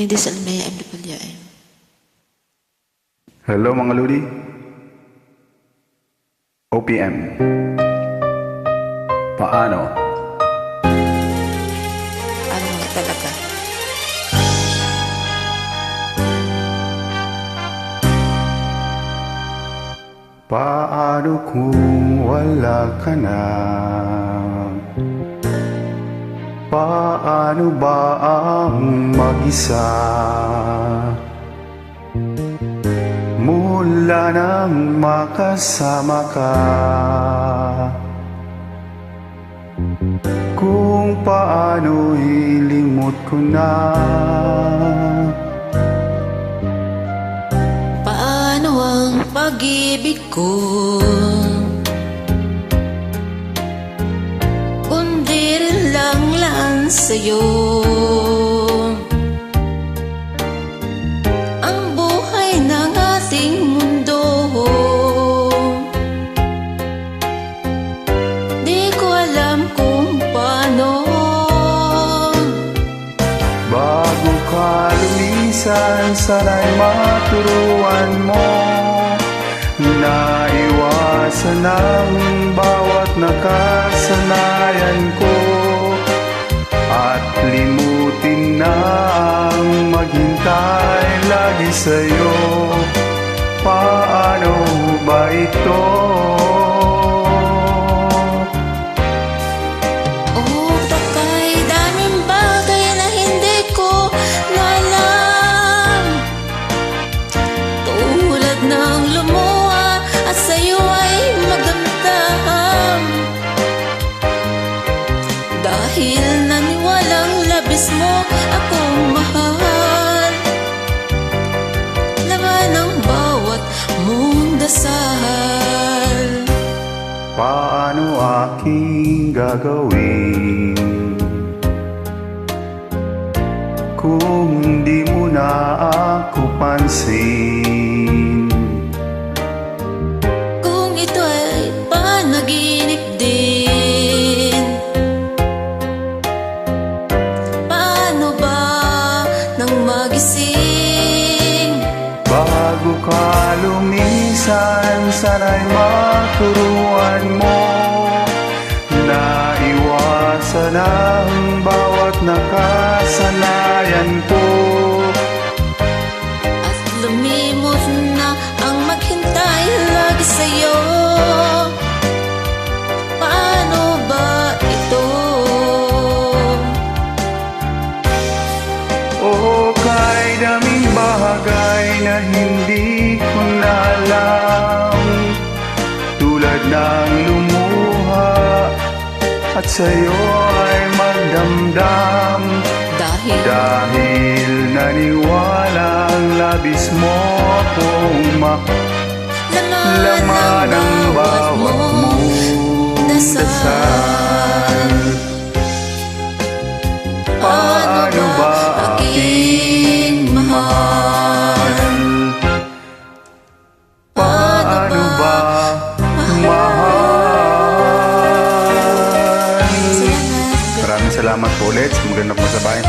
This Almea MWM. Hello mga Ludi. OPM. Paano? Ano nga talaga? Paano kung wala ka na? Paano ba ang mag-isa? Mula nang makasama ka, kung paano ilimot ko na. Paano ang pag-ibig ko? Kundi rin lang sa'yo. Ang buhay ng ating mundo, di ko alam kung paano. Bago ka lumisan, sana'y maturuan mo na iwasan ang bawat nakasanayan ko, at limutin na ang maghintay lagi sa'yo. Paano ba ito? Oh, takay daming bagay na hindi ko na alam, tulad ng lumuha at sa'yo ay magdamdam. Dahil naniwalang labis mo akong mahal, laman ng bawat mong dasal. Paano aking gagawin kung di mo na ako pansin? Kung ito ay panaginip din, paano ba nang magising? Bago ka lumisan, sana'y maturuan mo na iwasan ang bawat nakasanayan ko, At lumimot na ang maghintay lagi sa'yo. Paano ba ito? o kay daming bagay na hindi ko na alam, tulad ng lumuha at sa'yo ay magdamdam. Dahil naniwalang labis mo akong laman ng bawat mong dasal. Paano ba aking mahal? Paano ba mahal? Maraming salamat po ulit. Magandang po sa bahay.